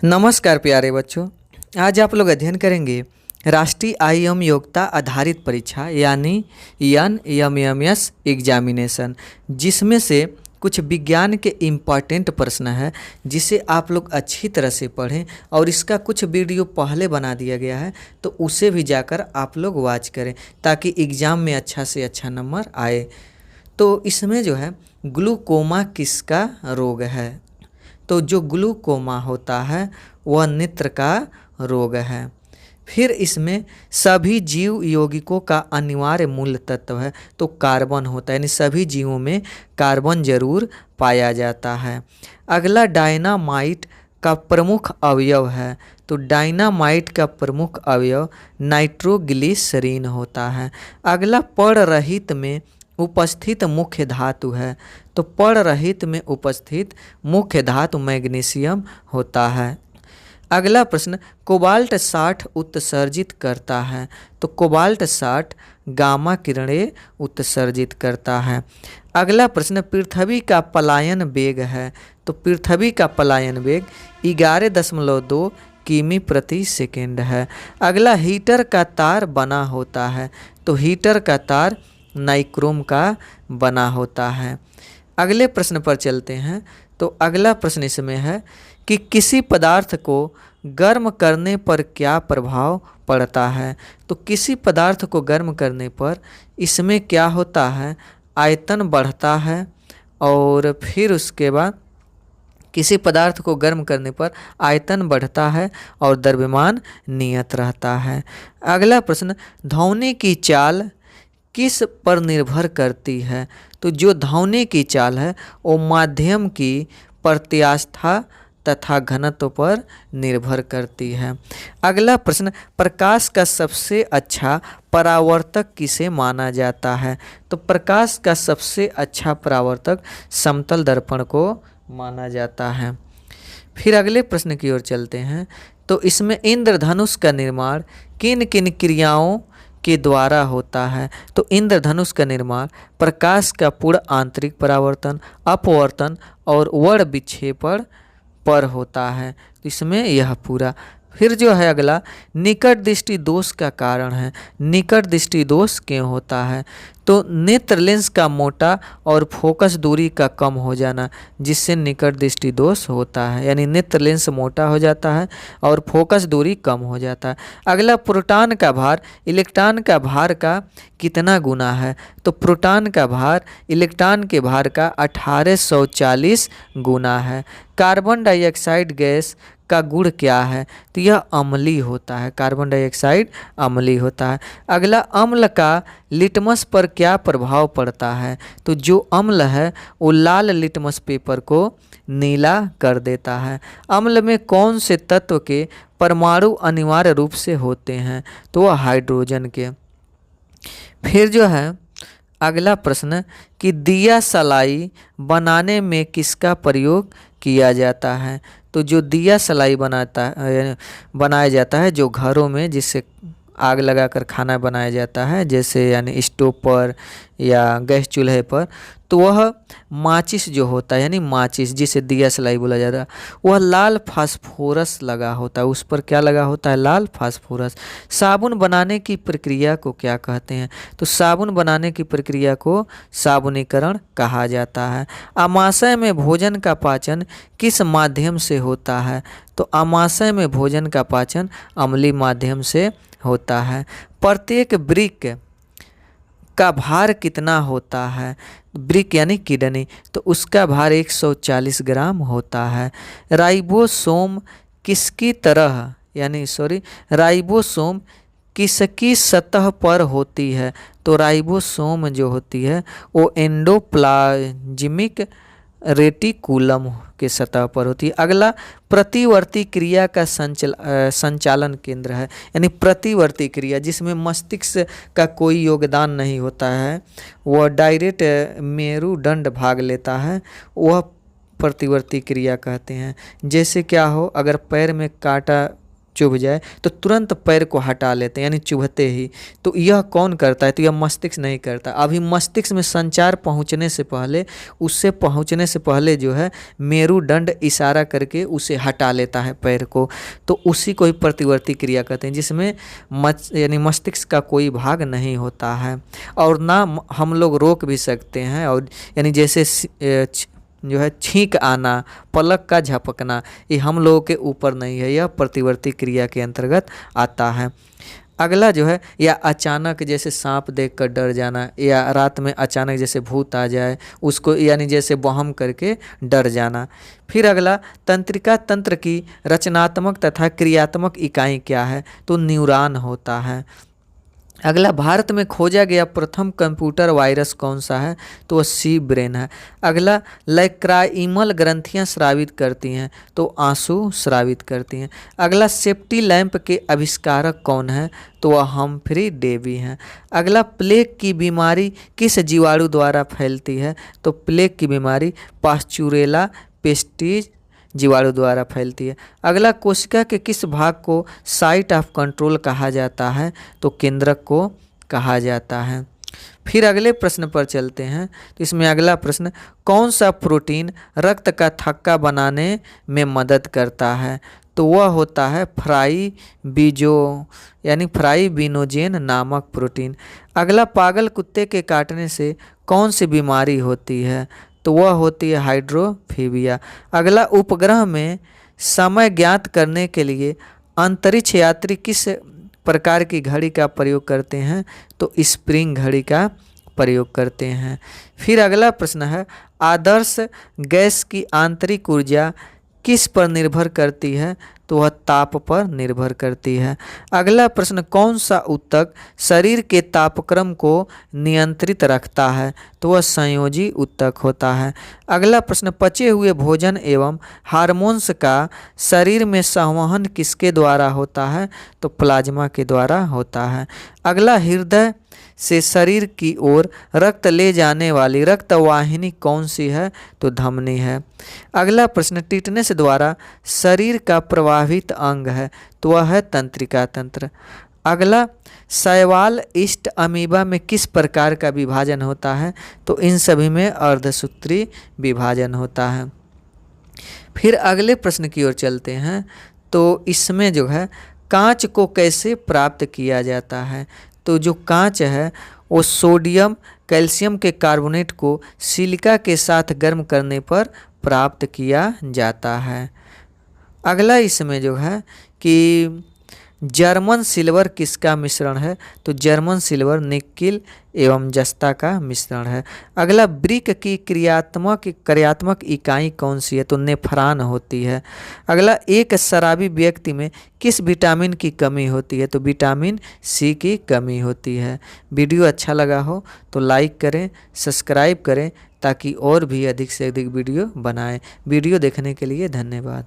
नमस्कार प्यारे बच्चों। आज आप लोग अध्ययन करेंगे राष्ट्रीय आईएम योग्यता आधारित परीक्षा यानी NEMS एग्जामिनेशन, जिसमें से कुछ विज्ञान के इम्पॉर्टेंट प्रश्न है जिसे आप लोग अच्छी तरह से पढ़ें। और इसका कुछ वीडियो पहले बना दिया गया है, तो उसे भी जाकर आप लोग वॉच करें ताकि एग्ज़ाम में अच्छा से अच्छा नंबर आए। तो इसमें जो है ग्लूकोमा किसका रोग है? तो जो ग्लूकोमा होता है वह नेत्र का रोग है। फिर इसमें सभी जीव यौगिकों का अनिवार्य मूल तत्व है तो कार्बन होता है, यानी सभी जीवों में कार्बन जरूर पाया जाता है। अगला डायनामाइट का प्रमुख अवयव है, तो डायनामाइट का प्रमुख अवयव नाइट्रोग्लिसरीन होता है। अगला पड़रहित में उपस्थित मुख्य धातु है, तो पड़रहित में उपस्थित मुख्य धातु मैग्नीशियम होता है। अगला प्रश्न, कोबाल्ट 60 उत्सर्जित करता है, तो कोबाल्ट 60 गामा किरणें उत्सर्जित करता है। अगला प्रश्न, पृथ्वी का पलायन वेग है, तो पृथ्वी का पलायन वेग 11.2 किमी प्रति सेकेंड है। अगला, हीटर का तार बना होता है, तो हीटर का तार नाइक्रोम का बना होता है। अगले प्रश्न पर चलते हैं। तो अगला प्रश्न इसमें है कि किसी पदार्थ को गर्म करने पर क्या प्रभाव पड़ता है? तो किसी पदार्थ को गर्म करने पर इसमें क्या होता है, आयतन बढ़ता है, और फिर उसके बाद किसी पदार्थ को गर्म करने पर आयतन बढ़ता है और द्रव्यमान नियत रहता है। अगला प्रश्न, ध्वनि की चाल किस पर निर्भर करती है? तो जो ध्वनि की चाल है वो माध्यम की प्रत्यास्था तथा घनत्व पर निर्भर करती है। अगला प्रश्न, प्रकाश का सबसे अच्छा परावर्तक किसे माना जाता है? तो प्रकाश का सबसे अच्छा परावर्तक समतल दर्पण को माना जाता है। फिर अगले प्रश्न की ओर चलते हैं। तो इसमें इंद्रधनुष का निर्माण किन किन क्रियाओं के द्वारा होता है? तो इंद्रधनुष का निर्माण प्रकाश का पूर्ण आंतरिक परावर्तन, अपवर्तन और वर्ण विक्षेपण पर होता है। तो इसमें यह पूरा। फिर जो है अगला, निकट दृष्टि दोष का कारण है। निकट दृष्टि दोष क्यों होता है? तो नेत्र लेंस का मोटा और फोकस दूरी का कम हो जाना, जिससे निकट दृष्टि दोष होता है, यानी नेत्र लेंस मोटा हो जाता है और फोकस दूरी कम हो जाता है। अगला, प्रोटॉन का भार इलेक्ट्रॉन का भार का कितना गुना है? तो प्रोटॉन का भार इलेक्ट्रॉन के भार का 1840 गुना है। कार्बन डाइऑक्साइड गैस का गुण क्या है? तो यह अम्लीय होता है, कार्बन डाइऑक्साइड अम्लीय होता है। अगला, अम्ल का लिटमस पर क्या प्रभाव पड़ता है? तो जो अम्ल है वो लाल लिटमस पेपर को नीला कर देता है। अम्ल में कौन से तत्व के परमाणु अनिवार्य रूप से होते हैं? तो वह हाइड्रोजन के। फिर जो है अगला प्रश्न कि दिया सलाई बनाने में किसका प्रयोग किया जाता है? तो जो दिया सलाई बनाया जाता है जो घरों में, जिससे आग लगाकर खाना बनाया जाता है, जैसे यानी स्टोव पर या गैस चूल्हे पर, तो वह माचिस जो होता है, यानी माचिस जिसे दिया सलाई बोला जाता है, वह लाल फास्फोरस लगा होता है। उस पर क्या लगा होता है? लाल फास्फोरस। साबुन बनाने की प्रक्रिया को क्या कहते हैं? तो साबुन बनाने की प्रक्रिया को साबुनीकरण कहा जाता है। आमाशय में भोजन का पाचन किस माध्यम से होता है? तो आमाशय में भोजन का पाचन अम्लीय माध्यम से होता है। प्रत्येक वृक्क का भार कितना होता है? ब्रिक यानी किडनी, तो उसका भार 140 ग्राम होता है। राइबोसोम किसकी तरह राइबोसोम किसकी सतह पर होती है? तो राइबोसोम जो होती है वो एंडोप्लाज्मिक रेटिकुलम के सतह पर होती है। अगला, प्रतिवर्ती क्रिया का संचालन केंद्र है, यानी प्रतिवर्ती क्रिया जिसमें मस्तिष्क का कोई योगदान नहीं होता है, वह डायरेक्ट मेरुदंड भाग लेता है, वह प्रतिवर्ती क्रिया कहते हैं। जैसे क्या हो, अगर पैर में कांटा चुभ जाए तो तुरंत पैर को हटा लेते हैं, यानी चुभते ही। तो यह कौन करता है? तो यह मस्तिष्क नहीं करता। अभी मस्तिष्क में संचार पहुंचने से पहले, उससे पहुंचने से पहले जो है मेरुदंड इशारा करके उसे हटा लेता है पैर को। तो उसी को ही प्रतिवर्ती क्रिया कहते हैं, जिसमें यानी मस्तिष्क का कोई भाग नहीं होता है। और ना हम लोग रोक भी सकते हैं, और यानी जैसे जो है छींक आना, पलक का झपकना, ये हम लोगों के ऊपर नहीं है, यह प्रतिवर्ती क्रिया के अंतर्गत आता है। अगला जो है, या अचानक जैसे सांप देखकर डर जाना, या रात में अचानक जैसे भूत आ जाए उसको, यानी जैसे बहम करके डर जाना। फिर अगला, तंत्रिका तंत्र की रचनात्मक तथा क्रियात्मक इकाई क्या है? तो न्यूरॉन होता है। अगला, भारत में खोजा गया प्रथम कंप्यूटर वायरस कौन सा है? तो वह सी ब्रेन है। अगला, लैक्राइमल ग्रंथियां स्रावित करती हैं, तो आंसू स्रावित करती हैं। अगला, सेफ्टी लैंप के आविष्कारक कौन है? तो वह हम्फ्री डेवी हैं। अगला, प्लेग की बीमारी किस जीवाणु द्वारा फैलती है? तो प्लेग की बीमारी पास्चुरेला पेस्टिज जीवाणु द्वारा फैलती है। अगला, कोशिका के किस भाग को साइट ऑफ कंट्रोल कहा जाता है? तो केंद्रक को कहा जाता है। फिर अगले प्रश्न पर चलते हैं। तो इसमें अगला प्रश्न, कौन सा प्रोटीन रक्त का थक्का बनाने में मदद करता है? तो वह होता है फ्राइबिनोजेन नामक प्रोटीन। अगला, पागल कुत्ते के काटने से कौन सी बीमारी होती है? तो वह होती है हाइड्रोफीबिया। अगला, उपग्रह में समय ज्ञात करने के लिए अंतरिक्ष यात्री किस प्रकार की घड़ी का प्रयोग करते हैं? तो स्प्रिंग घड़ी का प्रयोग करते हैं। फिर अगला प्रश्न है, आदर्श गैस की आंतरिक ऊर्जा किस पर निर्भर करती है? तो वह ताप पर निर्भर करती है। अगला प्रश्न, कौन सा ऊतक शरीर के तापक्रम को नियंत्रित रखता है? तो वह संयोजी ऊतक होता है। अगला प्रश्न, पचे हुए भोजन एवं हार्मोन्स का शरीर में संवहन किसके द्वारा होता है? तो प्लाज्मा के द्वारा होता है। अगला, हृदय से शरीर की ओर रक्त ले जाने वाली रक्तवाहिनी कौन सी है? तो धमनी है। अगला प्रश्न, टिटनेस द्वारा शरीर का प्रभावित अंग है? तो वह है तंत्रिका तंत्र। अगला, शैवाल ईस्ट अमीबा में किस प्रकार का विभाजन होता है? तो इन सभी में अर्धसूत्री विभाजन होता है। फिर अगले प्रश्न की ओर चलते हैं। तो इसमें जो है, कांच को कैसे प्राप्त किया जाता है? तो जो कांच है वो सोडियम कैल्शियम के कार्बोनेट को सिलिका के साथ गर्म करने पर प्राप्त किया जाता है। अगला इसमें जो है कि जर्मन सिल्वर किसका मिश्रण है? तो जर्मन सिल्वर निकिल एवं जस्ता का मिश्रण है। अगला, ब्रिक की क्रियात्मक इकाई कौन सी है? तो नेफ्रॉन होती है। अगला, एक शराबी व्यक्ति में किस विटामिन की कमी होती है? तो विटामिन सी की कमी होती है। वीडियो अच्छा लगा हो तो लाइक करें, सब्सक्राइब करें, ताकि और भी अधिक से अधिक वीडियो बनाएं। वीडियो देखने के लिए धन्यवाद।